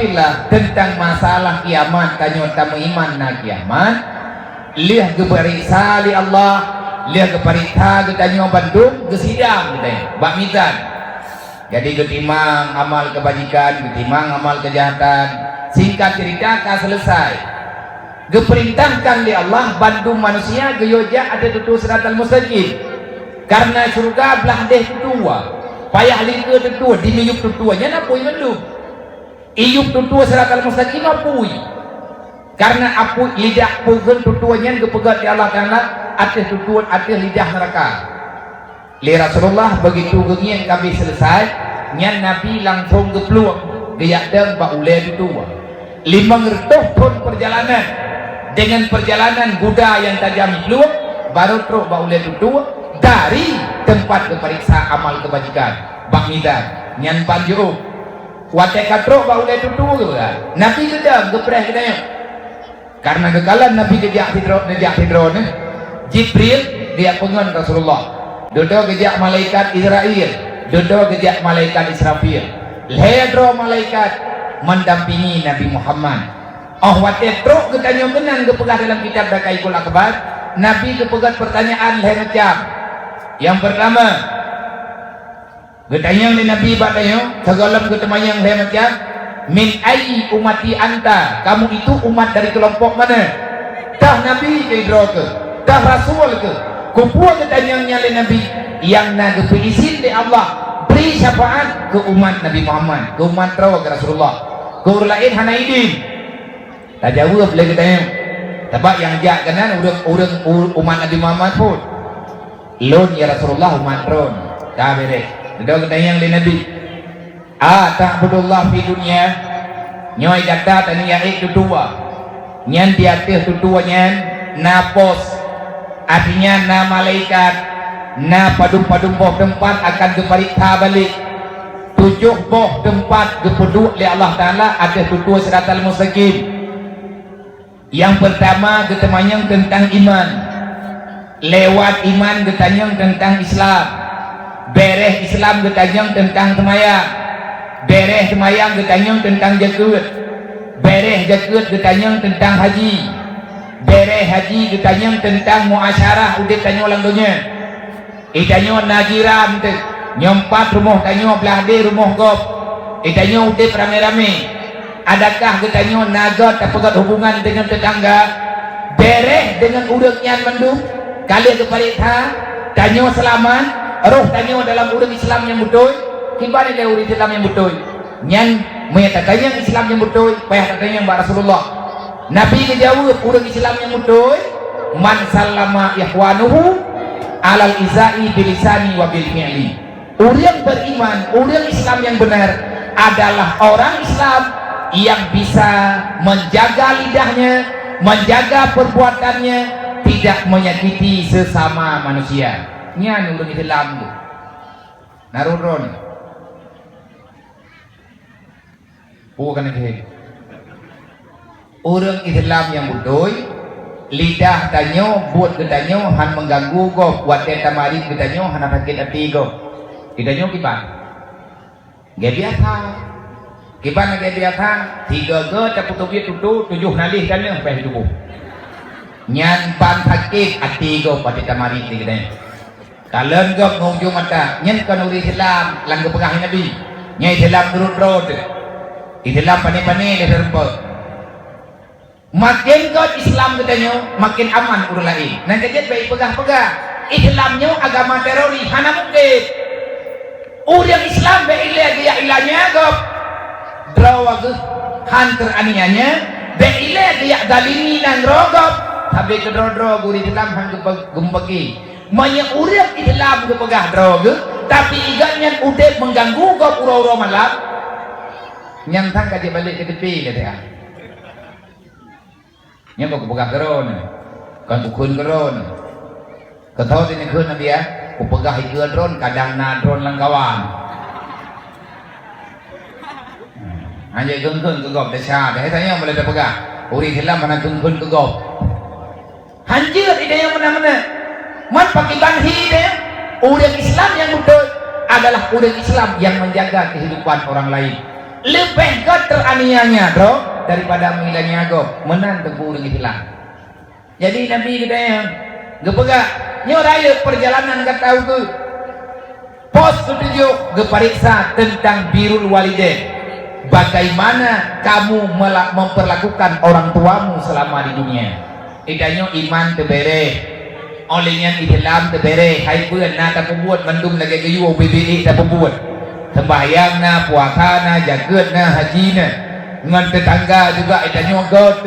apabila tentang masalah kiamat kanyo tamu iman na kiamat liah geperiksa li Allah liah geperiksa getanyo Bandung gesidang gitu bak mizan. Jadi ketimang amal kebajikan ketimang amal kejahatan, singkat cerita ka selesai geperintahkan li Allah Bandung manusia geyoja ada tutu siratal mustaqim karena surga belah deh tua payah lingke tutua di miyuk tutuanya napui mendung iyuk tutua siratal mustaqim apui karena apu lidah pugen tutuanya gepegat di Allah Ta'ala atas tutuan atas lidah neraka. Li Rasulullah begitu gengian kami selesai nyan Nabi langsung gepeluang geyak dan bak ule tutua 500 tahun perjalanan dengan perjalanan kuda yang tajam peluang baru terus bak ule tutua dari tempat keperiksa amal kebajikan bak midan nyan panjuru wate katro bak ule tutua ke Nabi gedang gepreh gedang karena kekalan Nabi kejak hidron Jibril dia pengen Rasulullah dodo kejak malaikat Israel dodo kejak malaikat Israfil lehedro malaikat mendampingi Nabi Muhammad wate truk ketanya menang kepegah dalam kitab Dakaikul Akbar Nabi kepegat pertanyaan leh macam yang pertama ketanya ni Nabi batanya segalam ketemayang leh macam min ai umati anta kamu itu umat dari kelompok mana dah Nabi ke ke dah Rasul ke kumpul ketanyangnya oleh Nabi yang nak izin di Allah beri syafaat ke umat Nabi Muhammad ke umat Rasulullah ke orang lain hanaidin tak jawab boleh ketanya sebab yang jak kanan orang umat Nabi Muhammad pun lon ya Rasulullah umat ron dah beres dia ketanyang oleh Nabi ta'budullah fi dunia nyoy kata tani ya tutua nyan di atas tutuanya napos artinya na malaikat na padum-padum boh tempat akan kepariksa balik 7 boh tempat kepeduk oleh Allah Ta'ala ada tutua siratal mustaqim. Yang pertama ketemanyang tentang iman lewat iman ketanyang tentang Islam beres Islam ketanyang tentang semayang beres semayang ketanyang tentang jagut beres jagut ketanyang tentang haji beres haji ketanyang tentang muasyarah udah tanya ulang dunia itanya najiran nyempat rumah tanya belah di rumah gop itanya udah rame-rame adakah ketanya naga terpegat hubungan dengan tetangga beres dengan urangnya mendung kalian keparikha tanya selamat roh tanya dalam urang Islam yang betul gimana dia urang Islam yang betul nyan menyatakan yang Islam yang betul payah katanya yang Rasulullah Nabi menjawab urang Islam yang betul man sallama ikhwanuhu alal izai bilisani wa bil fi'li urang beriman urang Islam yang benar adalah orang Islam yang bisa menjaga lidahnya menjaga perbuatannya tidak menyakiti sesama manusia nyan urang Islam tu narudron bukan ke orang Islam yang betul lidah tanyo buat ketanyo han mengganggu go buat tamari ketanyo han sakit hati go ketanyo kiban ge biasa kiban ge biasa 3 ge taputubi tutu 7 nalih kan yang peh tubuh nyan pan sakit hati go pada tamari ketanyo kalen go ngunjung mata nyen kan uri Islam lang pegah Nabi nyai Islam turut road Islam pane-pane dia terempot makin kau Islam katanya makin aman urang lain nanti dia baik pegah-pegah Islamnya agama teroris mana mungkin orang Islam baik dia ilahnya gop drawagus hantar anianya baik dia dalini dan rogop sampai ke dro guri Islam hang gembagi banyak orang Islam ke pegah drogus tapi igannya udah mengganggu gop ura-ura malam nyantang kaji balik ke tepi kata nya mau pegah keron kan ukun keron ketau ini keun nabi ya ku pegah ikeun ron kadang na ron langkawan hanya gengkeun ke gop desha teh tanya boleh pegah uri hilam mana gengkeun ke gop hanjir ide yang mana-mana man pakai banhi deh urang Islam yang betul adalah urang Islam yang menjaga kehidupan orang lain lebih ke teraniaya bro daripada milanya go menang teguh dengan hilang. Jadi Nabi kita yang gepegak nyoraya perjalanan ke tahu ke pos ketujuh gepariksa tentang birrul walidain, bagaimana kamu memperlakukan orang tuamu selama di dunia. Idanyo iman tebere olehnya Islam tebere hai pun na tak buat mendum lagi gayu BBI tak buat sembahyang na puasa na jagat na haji na ngan tetangga juga idanyo got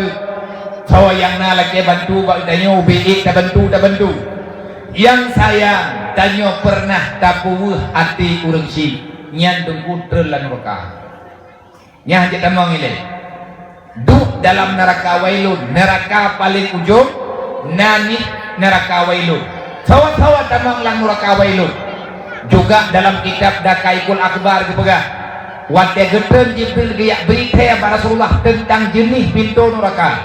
sawa yang na lagi bantu ba idanyo BBI tak bantu yang sayang tanyo pernah tapuh hati urang si nyan tunggu terlan neraka nya hanya tamang ile duk dalam neraka wailun, neraka paling ujung nani neraka wailun sawa-sawa tamang lang neraka wailun. Juga dalam kitab Dakaikul Akbar dipegah wate geten Jibril giyak berita para Rasulullah tentang jenis pintu neraka.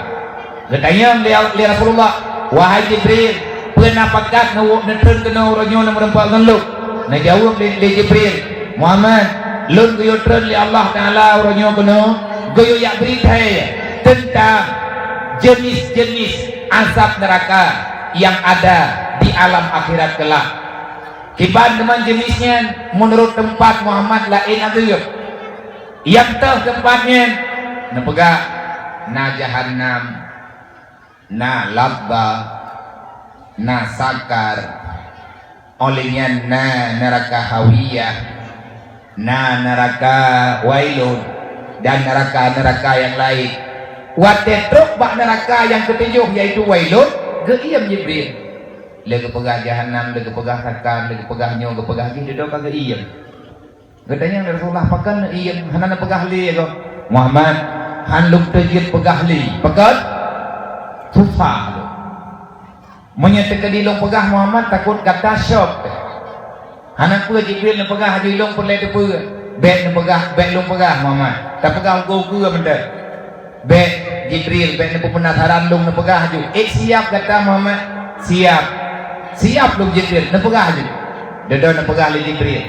Getanya li Rasulullah, wahai Jibril pernah pakat nawuk netren kena oranyo na merempak ngeluk. Na jawab li Jibril, Muhammad lun guyo tren li Allah Taala oranyo kena goyo yak berita tentang jenis-jenis azab neraka yang ada di alam akhirat kelak. Kiban teman jenisnya menurut tempat Muhammad lain agak. Yang tempatnya nepegak na jahannam, na labba, na sakar, olehnya na neraka hawiyah, na neraka wailun, dan neraka-neraka yang lain. Watetruk bak neraka yang ketujuh yaitu wailun geiyam Jibril. Lega pegah jahannam, lega pegah sakar, lega pegah nyo, lega pegah gi dedo kagak iyam. Gedanya Rasulullah pakan iyam hanana pegah li go. Muhammad han luk tejit pegah li. Pekat susah tu. Menyatakan dilong pegah Muhammad takut kata syok. Hanak pegah Jibril nak pegah dilong perle tu pegah. Bet nak pegah, bet long pegah Muhammad. Tak pegah go ke benda. Bet Jibril, bet nak penasaran long nak pegah ju. Siap kata Muhammad. Siap long Jibril nak pegah ju. Dedo nak pegah li Jibril.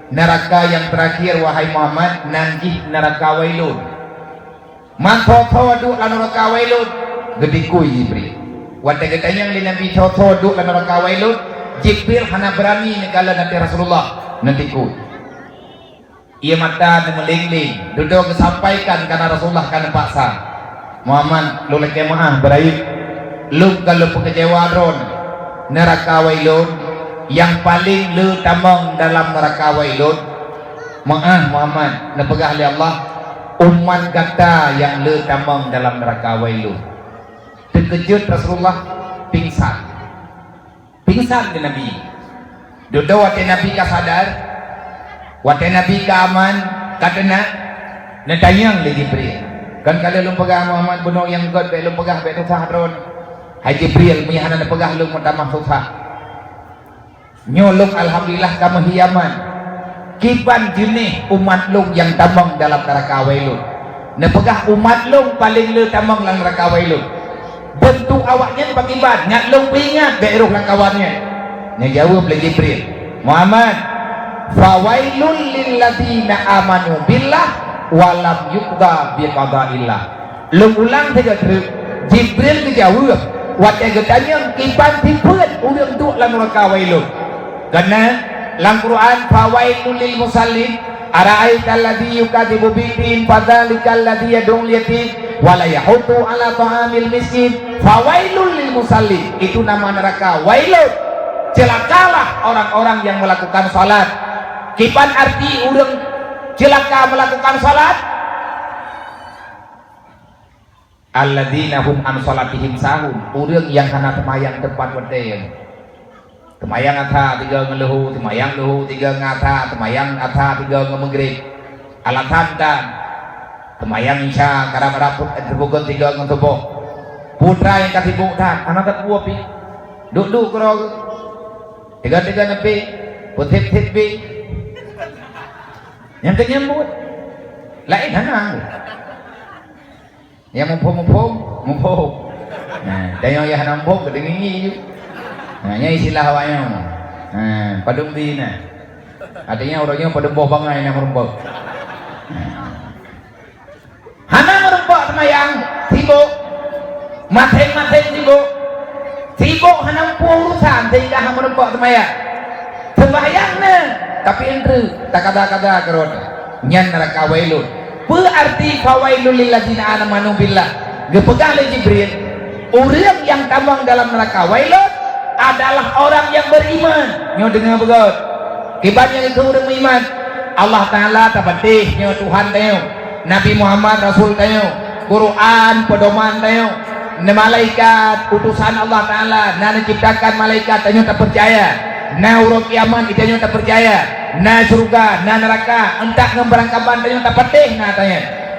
Neraka yang terakhir wahai Muhammad nanti neraka wailun. Man tho duk la neraka wailun. Gede kuy Jibril. Wate gedanya li Nabi tho duk la neraka wailun. Jibril hana berani negala nanti Rasulullah nanti kuy. Ia mata meling-ling duduk kesampaikan karena Rasulullah karena paksa Muhammad lu leke maaf beraib lu kalau pekecewa dron neraka wailun yang paling lu tamang dalam neraka wailun maaf Muhammad nepegah li Allah umat kata yang lu tamang dalam neraka wailun. Terkejut Rasulullah pingsan ke Nabi duduk waktu Nabi kasadar waktu Nabi keaman katanya netayang le Jibril kan kalau lu pegah Muhammad bunuh yang god be lu pegah be susah dron hai Jibril punya hana pegah lu mutamah susah nyolong alhamdulillah kamu hiaman kiban jenis umat lu yang tamang dalam neraka wailun ne pegah umat lu paling lu tamang dalam neraka wailun bentuk awaknya bagiban ngat lu ingat be roh kawannya ne jawab le Jibril Muhammad fawailul lilladzina amanu billah walam yuqda biqadaillah. Lu ulang tiga kali Jibril dijawab waktu getanya kipan tipet urang tu lan neraka wailun. Karena dalam Quran fawailul lil musallin ara'aital ladzi yukadzibu bidin fadzalikal ladzi yad'ul yatim wala yahutu ala ta'amil miskin. Fawailul lil musallin itu nama neraka wailun. Celakalah orang-orang yang melakukan salat. Kipan arti urang celaka melakukan salat alladzina hum an salatihim sahun urang yang kana temayang tepat wete temayang atha tiga ngelehu temayang lehu tiga ngata temayang atha tiga ngemegrib alatan dan temayang isya karang raput terbuka tiga ngeteboh putra yang kasibuk tan anak ketua pi duk kerog tiga nepi putit pi yang kenyambut lain hanang yang mumpung nah dan yang hanang mumpung kedengi nah nya istilah awaknya padung di nah artinya orangnya pada boh bangai yang merumpok semayang sibuk, mateng-mateng sibuk hanam urusan sehingga hang merempok semayang sembayangnya tapi ente tak kata-kata kerod nyan neraka wailun berarti fawailul lilladzina amanu billah gepegang oleh Jibril orang yang tambang dalam neraka wailun adalah orang yang beriman nyo dengar begot kibatnya itu orang beriman Allah Ta'ala tapatih nyo Tuhan tayo Nabi Muhammad Rasul tayo Quran pedoman tayo malaikat utusan Allah Ta'ala na menciptakan malaikat tayo tak percaya na urut kiamat tayo tak percaya na surga na neraka entah ngemberangkapan tayo tak patih na tayo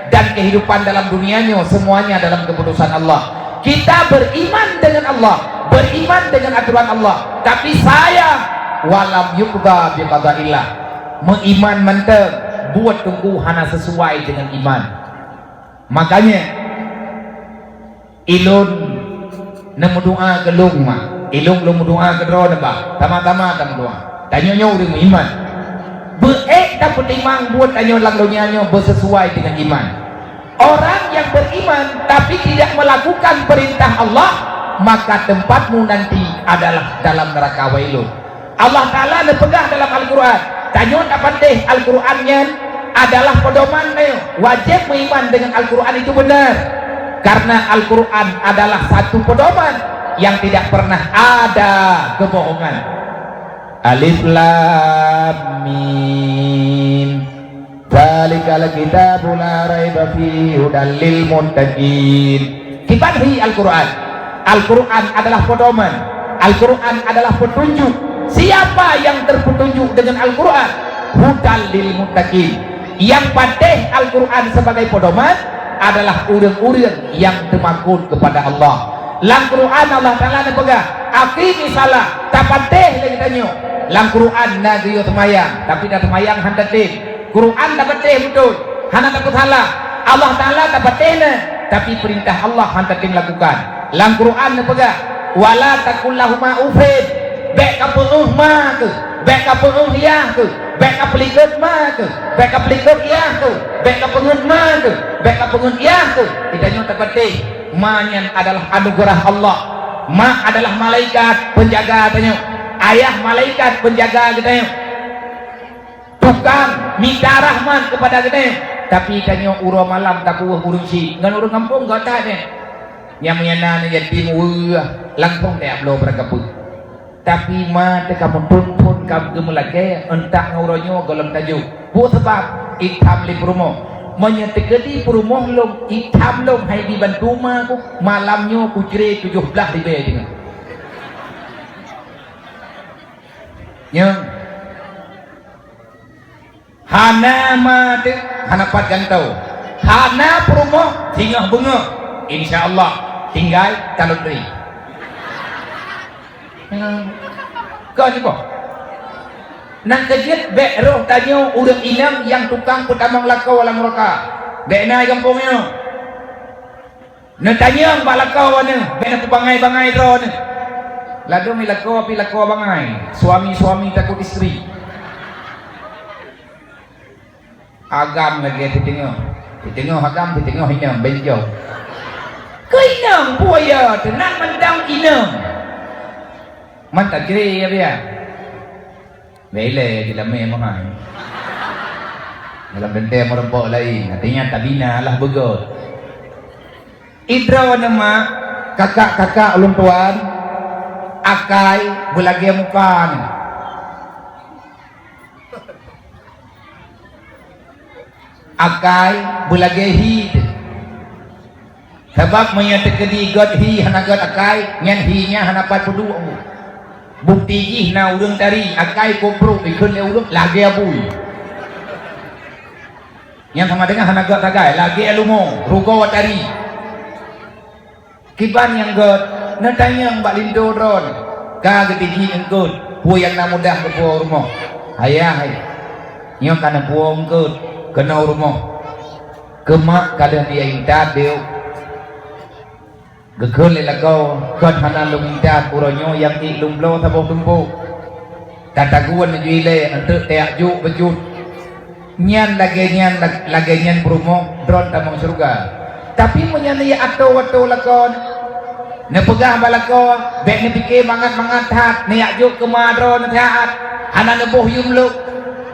dan kehidupan dalam dunianya semuanya dalam keputusan Allah kita beriman dengan Allah beriman dengan aturan Allah tapi sayang walam yukda biqadaillah mengiman mantep buat tunggu hana sesuai dengan iman makanya ilun nemu doa ke lungma ilung lu doa ke dro nembah tama-tama tam doa tanyo uring iman beek dapat imang buat tanyo lang dunyanya bersesuai dengan iman orang yang beriman tapi tidak melakukan perintah Allah maka tempatmu nanti adalah dalam neraka wailun Allah Ta'ala pegang dalam Al-Quran tanyo dapat deh Al-Qurannya adalah pedoman wajib beriman dengan Al-Quran itu benar karena Al-Quran adalah satu pedoman yang tidak pernah ada kebohongan. Alif Lam Mim Dzalikal kitabu la raiba fihi hudal lil muttaqin. Kibadhi Al-Quran. Al-Quran adalah pedoman. Al-Quran adalah petunjuk. Siapa yang terpetunjuk dengan Al-Quran? Hudal lil muttaqin. Yang patih Al-Quran sebagai pedoman adalah urang-urang yang temakun kepada Allah. Lang Quran Allah Ta'ala pegang aqimi salah tapateh lagi tanyo lang Quran na giyo temayang tapi dah temayang hantateh Quran tapateh betul hana takut salah Allah Ta'ala tapateh na tapi perintah Allah hantateh lakukan lang Quran na pegang wala takullahuma ufid bek kapunuh ma ke bek kapunuh ya ke bek kapliket ma ke bek kapliket ya ke bek kapungun ma ke bek kapungun ya ke tidak tapateh ma-nya adalah anugerah Allah ma adalah malaikat penjaga katanya ayah malaikat penjaga katanya tukang minta rahmat kepada katanya tapi katanya uro malam tak buah urung si ngan urung kampung gak tak deh yang menyana yatim langsung tak belum berkabut tapi ma kamu tuntun kamu gemelake entah ngauronyo golem tajuk bu sebab itam li promo menyetegedi perumoh lom hitam lom hai dibantu ma ku malamnya ku cere 17 ribu dengan yang hana ma de hana pat gantau hana perumoh tinggal bunga insyaallah tinggal kalau dari kau ni kok nang kejit bek roh tanyo urang inang yang tukang pertamang lakau alam roka bek na kampungnya na tanyang ba lakau ana bek na bangai-bangai ro na lado mi lakau api lakau bangai suami takut istri agam lagi titingo agam titingo hinam benjo keinam buaya tenang mendang inam mantap kiri ya biar Bele dalam memang dalam benda merempok lain artinya tabina lah begot idra nama kakak-kakak ulun tuan akai belagi muka ni akai belagi hid sebab menyatakan god hi hana god akai nyan hi nya hana pat pedu bukti ih na urang tari akai kopro ikun le urang lagi abui yang sama dengan hanagat tagai lagi alumo rugo tari kiban yang god natanya mbak lindo ron ka getiji engkut pu yang na mudah ke pu rumah ayah nyo kana pu engkut kena rumah kemak kada dia inta deu gekul le kau kon hana lumita puronyo yang i lumlo tabo tumpu tataguan juile ante teak ju bejut nyan lagi nyan perumo dron tamang surga tapi menyani atau lakon ne pegah balako bek ne fikir mangat hat ne ajuk kemadro ne taat anak ne boh yum lu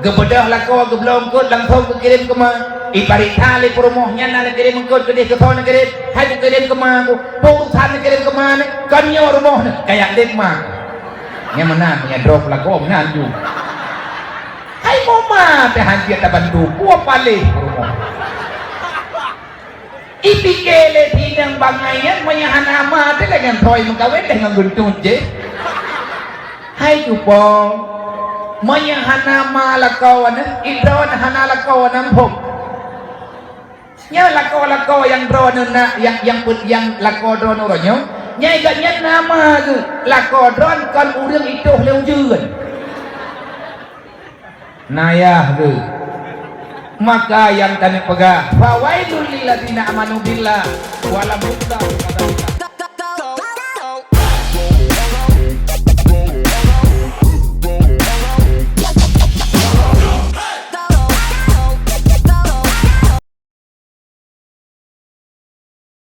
gebedah lako geblong kut lang thau ke kirim ke ma ibarit tali promohnya na kirim kut ke dia ke thau ne kirim hai ku kirim ke ma ku pung than ne kirim ke ma ne kan nyo rumoh ne kayak dek ma nya mana punya drop lako mana anju hai moma teh hanjia ta bantu gua pale rumoh ipikele tinang bangayan manyahan ama te dengan toy mengkawin dengan guntun je hai jupong manyahan ama lakawan idron hana lakawan pom nya lakaw yang drone na yang lakaw drone ronyo nya ganyan nama tu lakaw drone kan urang itu leu jeun nayah tu maka yang kami pegang fawailul lil ladzina amanu billah wa lam yu'minu